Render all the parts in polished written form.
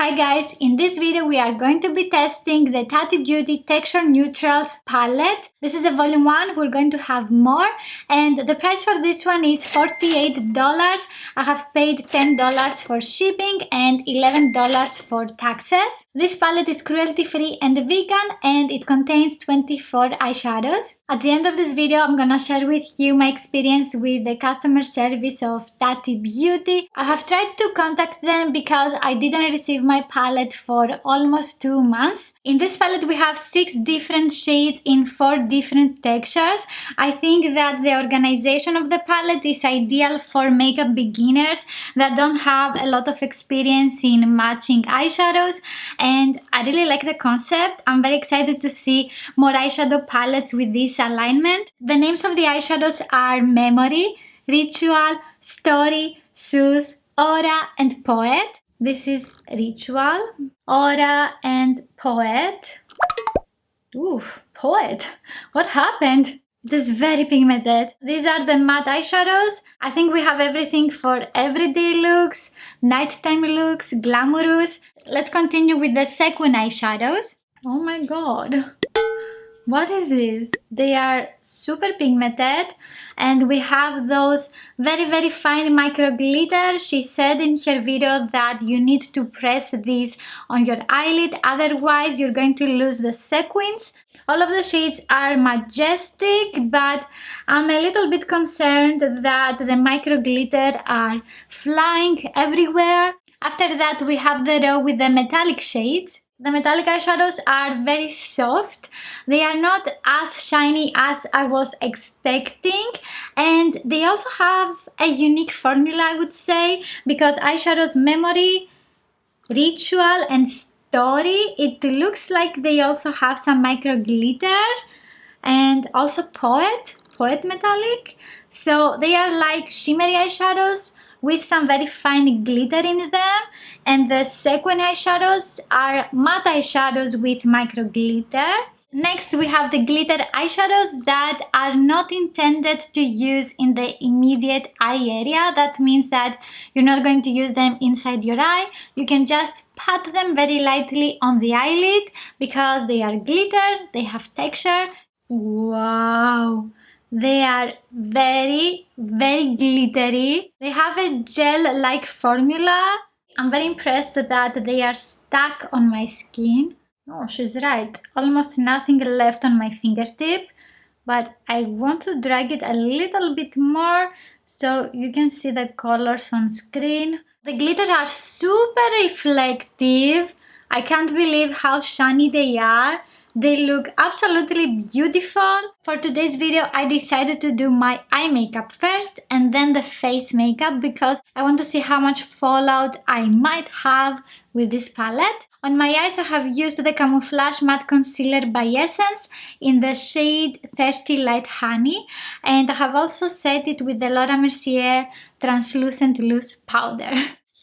Hi guys, in this video we are going to be testing the TatiBeauty Texture Neutrals palette. This is the volume 1, we're going to have more, and the price for this one is $48. I have paid $10 for shipping and $11 for taxes. This palette is cruelty free and vegan, and it contains 24 eyeshadows. At the end of this video I'm gonna share with you my experience with the customer service of TatiBeauty. I have tried to contact them because I didn't receive my palette for almost 2 months. In this palette we have 6 different shades in 4 different textures. I think that the organization of the palette is ideal for makeup beginners that don't have a lot of experience in matching eyeshadows, and I really like the concept. I'm very excited to see more eyeshadow palettes with this alignment. The names of the eyeshadows are Memory, Ritual, Story, Soothe, Aura and Poet. This is Ritual, Aura and Poet. Oof, Poet. What happened? It is very pigmented. These are the matte eyeshadows. I think we have everything for everyday looks, nighttime looks, glamorous. Let's continue with the sequin eyeshadows. Oh my god. What is this? They are super pigmented, and we have those very fine micro glitter. She said in her video that you need to press this on your eyelid, otherwise you're going to lose the sequins. All of the shades are majestic, but I'm a little bit concerned that the micro glitter are flying everywhere. After that we have the row with the metallic shades. The metallic eyeshadows are very soft. They are not as shiny as I was expecting, and they also have a unique formula, I would say, because eyeshadows Memory, Ritual and Story, it looks like they also have some micro glitter, and also Poet metallic. So they are like shimmery eyeshadows with some very fine glitter in them, and the sequin eyeshadows are matte eyeshadows with micro glitter. Next we have the glitter eyeshadows that are not intended to use in the immediate eye area. That means that you're not going to use them inside your eye. You can just pat them very lightly on the eyelid because they are glitter, they have texture. Wow! They are very glittery. They have a gel-like formula. I'm very impressed that they are stuck on my skin. Oh, she's right. Almost nothing left on my fingertip. But I want to drag it a little bit more so you can see the colors on screen. The glitter are super reflective. I can't believe how shiny they are. They look absolutely beautiful. For today's video, I decided to do my eye makeup first and then the face makeup because I want to see how much fallout I might have with this palette. On my eyes, I have used the Camouflage Matte Concealer by Essence in the shade 30 Light Honey, and I have also set it with the Laura Mercier Translucent Loose Powder.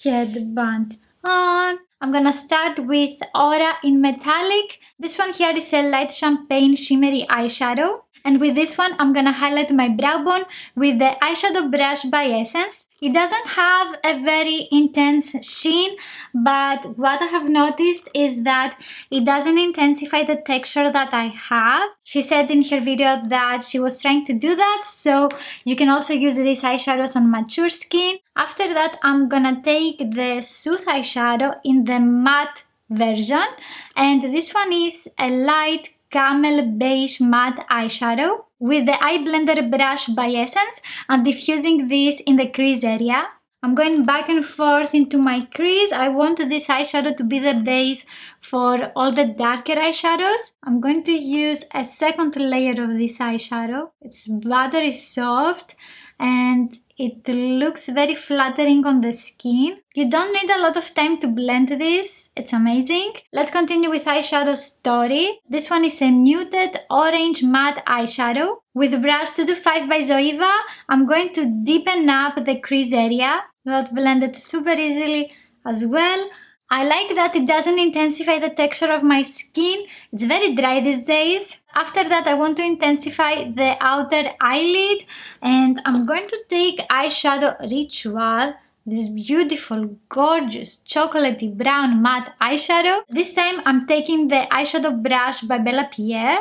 Headband on. I'm gonna start with Aura in metallic. This one here is a light champagne shimmery eyeshadow. And with this one, I'm gonna highlight my brow bone with the eyeshadow brush by Essence. It doesn't have a very intense sheen, but what I have noticed is that it doesn't intensify the texture that I have. She said in her video that she was trying to do that, so you can also use these eyeshadows on mature skin. After that, I'm gonna take the Soothe eyeshadow in the matte version, and this one is a light camel beige matte eyeshadow. With the eye blender brush by Essence, I'm diffusing this in the crease area. I'm going back and forth into my crease. I want this eyeshadow to be the base for all the darker eyeshadows. I'm going to use a second layer of this eyeshadow. It's buttery soft and it looks very flattering on the skin. You don't need a lot of time to blend this. It's amazing. Let's continue with eyeshadow Story. This one is a nude orange matte eyeshadow. With brush 225 by Zoeva, I'm going to deepen up the crease area. That blended super easily as well. I like that it doesn't intensify the texture of my skin. It's very dry these days. After that, I want to intensify the outer eyelid, and I'm going to take eyeshadow Ritual this beautiful, gorgeous, chocolatey brown matte eyeshadow. This time I'm taking the eyeshadow brush by Bella Pierre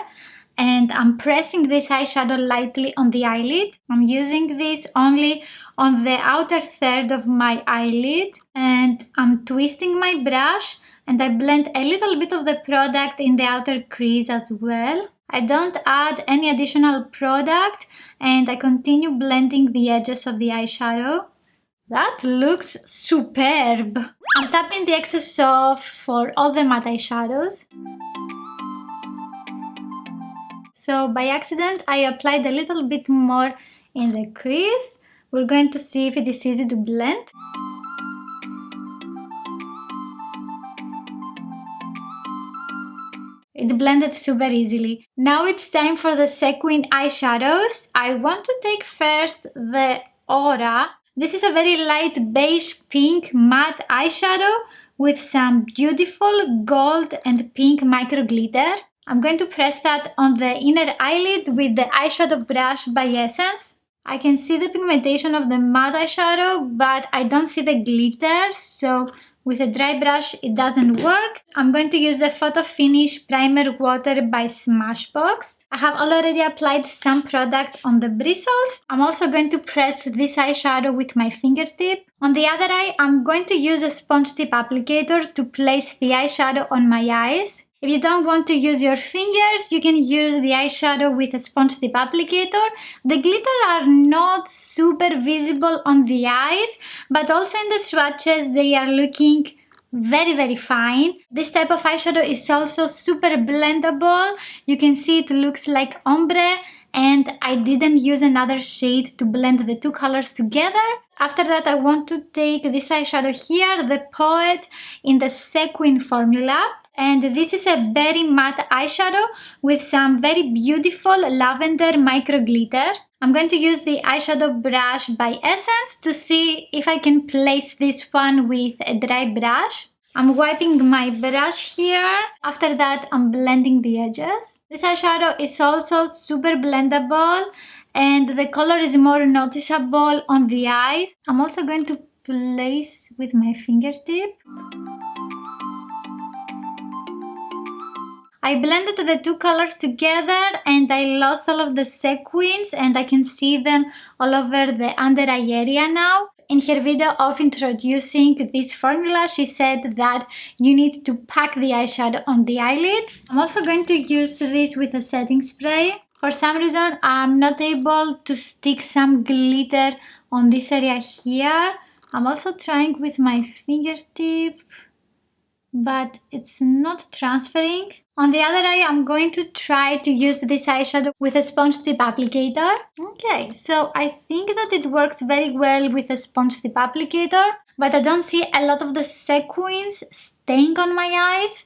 and I'm pressing this eyeshadow lightly on the eyelid. I'm using this only on the outer third of my eyelid and I'm twisting my brush and I blend a little bit of the product in the outer crease as well. I don't add any additional product and I continue blending the edges of the eyeshadow. That looks superb! I'm tapping the excess off for all the matte eyeshadows. So by accident I applied a little bit more in the crease. We're going to see if it is easy to blend. It blended super easily. Now it's time for the sequin eyeshadows. I want to take first the Aura. This is a very light beige pink matte eyeshadow with some beautiful gold and pink micro glitter. I'm going to press that on the inner eyelid with the eyeshadow brush by Essence. I can see the pigmentation of the matte eyeshadow, but I don't see the glitter, so with a dry brush it doesn't work. I'm going to use the Photo Finish Primer Water by Smashbox. I have already applied some product on the bristles. I'm also going to press this eyeshadow with my fingertip. On the other eye, I'm going to use a sponge tip applicator to place the eyeshadow on my eyes. If you don't want to use your fingers, you can use the eyeshadow with a sponge tip applicator. The glitter are not super visible on the eyes, but also in the swatches they are looking very fine. This type of eyeshadow is also super blendable. You can see it looks like ombre and I didn't use another shade to blend the two colors together. After that I want to take this eyeshadow here, the Poet, in the sequin formula. And this is a berry matte eyeshadow with some very beautiful lavender micro glitter. I'm going to use the eyeshadow brush by Essence to see if I can place this one with a dry brush. I'm wiping my brush here. After that, I'm blending the edges. This eyeshadow is also super blendable and the color is more noticeable on the eyes. I'm also going to place with my fingertip. I blended the two colors together and I lost all of the sequins and I can see them all over the under eye area now. In her video of introducing this formula, she said that you need to pack the eyeshadow on the eyelid. I'm also going to use this with a setting spray. For some reason, I'm not able to stick some glitter on this area here. I'm also trying with my fingertip, but it's not transferring. On the other eye, I'm going to try to use this eyeshadow with a sponge tip applicator. Okay, so I think that it works very well with a sponge tip applicator, but I don't see a lot of the sequins staying on my eyes.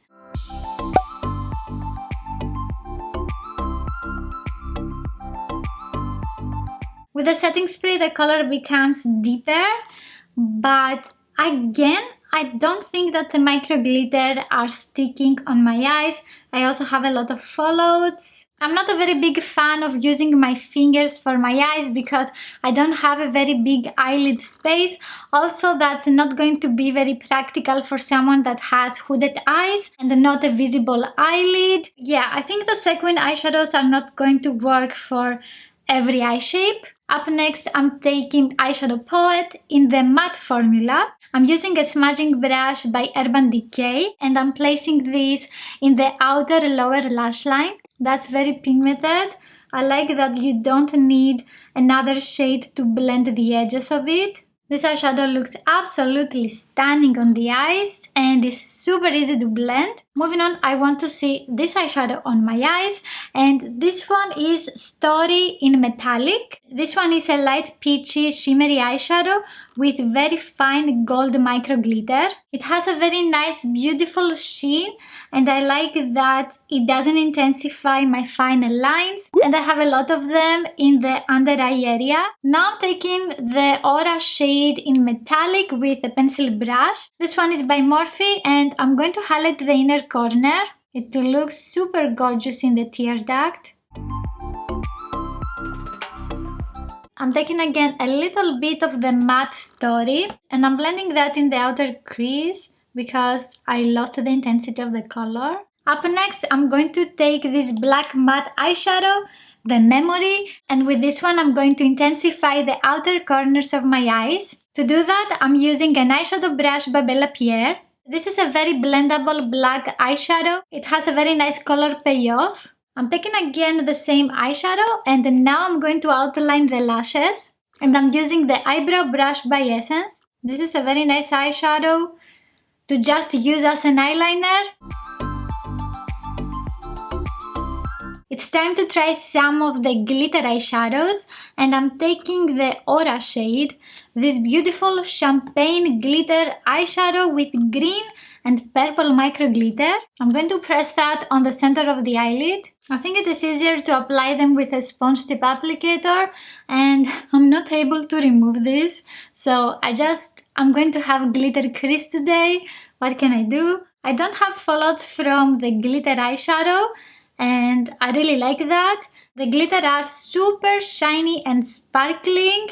With the setting spray, the color becomes deeper, but again, I don't think that the micro glitter are sticking on my eyes. I also have a lot of fallouts. I'm not a very big fan of using my fingers for my eyes because I don't have a very big eyelid space. Also, that's not going to be very practical for someone that has hooded eyes and not a visible eyelid. Yeah, I think the sequin eyeshadows are not going to work for every eye shape. Up next, I'm taking Eyeshadow Poet in the matte formula. I'm using a smudging brush by Urban Decay and I'm placing this in the outer lower lash line. That's very pigmented. I like that you don't need another shade to blend the edges of it. This eyeshadow looks absolutely stunning on the eyes and is super easy to blend. Moving on, I want to see this eyeshadow on my eyes, and this one is Story in Metallic. This one is a light peachy shimmery eyeshadow with very fine gold micro glitter. It has a very nice beautiful sheen and I like that it doesn't intensify my fine lines, and I have a lot of them in the under eye area. Now I'm taking the Aura shade in Metallic with a pencil brush. This one is by Morphe and I'm going to highlight the inner corner. It looks super gorgeous in the tear duct. I'm taking again a little bit of the matte Story and I'm blending that in the outer crease because I lost the intensity of the color. Up next, I'm going to take this black matte eyeshadow, the Memory, and with this one I'm going to intensify the outer corners of my eyes. To do that, I'm using an eyeshadow brush by Bella Pierre. This is a very blendable black eyeshadow. It has a very nice color payoff. I'm taking again the same eyeshadow and now I'm going to outline the lashes. And I'm using the eyebrow brush by Essence. This is a very nice eyeshadow to just use as an eyeliner. It's time to try some of the glitter eyeshadows and I'm taking the Aura shade, this beautiful champagne glitter eyeshadow with green and purple micro glitter. I'm going to press that on the center of the eyelid. I think it is easier to apply them with a sponge tip applicator and I'm not able to remove this. So I'm going to have glitter crease today. What can I do? I don't have fallouts from the glitter eyeshadow and I really like that. The glitter are super shiny and sparkling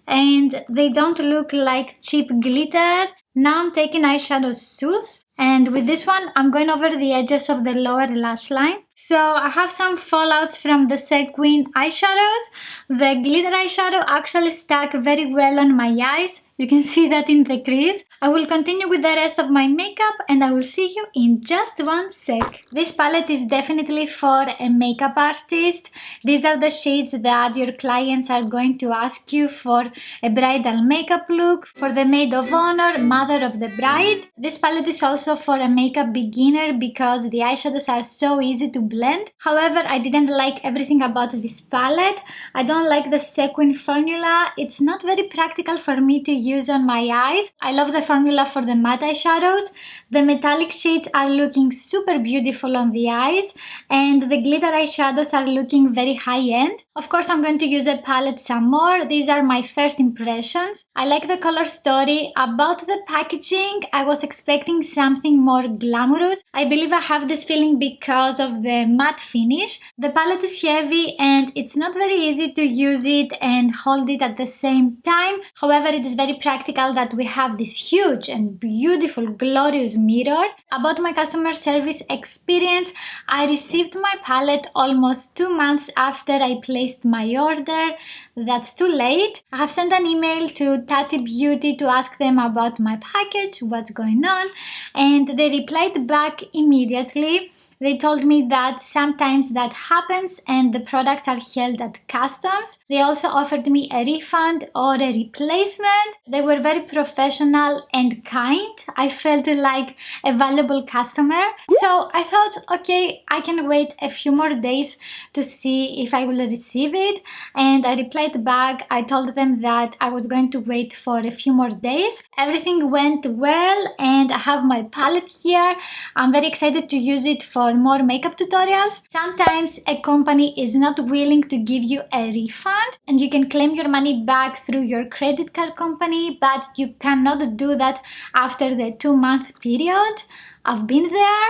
and they don't look like cheap glitter. Now I'm taking eyeshadow Soothe and with this one I'm going over the edges of the lower lash line. So I have some fallouts from the sequin eyeshadows. The glitter eyeshadow actually stuck very well on my eyes. You can see that in the crease. I will continue with the rest of my makeup and I will see you in just one sec. This palette is definitely for a makeup artist. These are the shades that your clients are going to ask you for a bridal makeup look, for the maid of honor, mother of the bride. This palette is also for a makeup beginner because the eyeshadows are so easy to blend. However, I didn't like everything about this palette. I don't like the sequin formula. It's not very practical for me to use on my eyes. I love the formula for the matte eyeshadows. The metallic shades are looking super beautiful on the eyes and the glitter eyeshadows are looking very high-end. Of course, I'm going to use the palette some more. These are my first impressions. I like the color story. About the packaging, I was expecting something more glamorous. I believe I have this feeling because of the matte finish. The palette is heavy and it's not very easy to use it and hold it at the same time. However, it is very practical that we have this huge and beautiful, glorious mirror. About my customer service experience, I received my palette almost 2 months after I placed my order. That's too late. I have sent an email to TatiBeauty to ask them about my package, what's going on, and they replied back immediately. They told me that sometimes that happens and the products are held at customs. They also offered me a refund or a replacement. They were very professional and kind. I felt like a valuable customer. So I thought, okay, I can wait a few more days to see if I will receive it. And I replied back. I told them that I was going to wait for a few more days. Everything went well and I have my palette here. I'm very excited to use it for more makeup tutorials. Sometimes a company is not willing to give you a refund and you can claim your money back through your credit card company, but you cannot do that after the 2-month period. I've been there.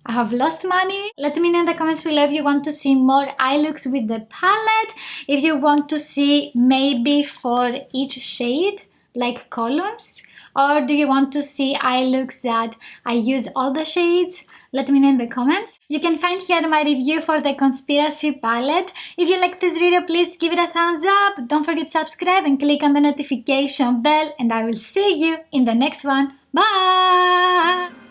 I have lost money. Let me know in the comments below if you want to see more eye looks with the palette, if you want to see maybe for each shade like columns, or do you want to see eye looks that I use all the shades? Let me know in the comments. You can find here my review for the Conspiracy palette. If you like this video, please give it a thumbs up. Don't forget to subscribe and click on the notification bell. And I will see you in the next one. Bye!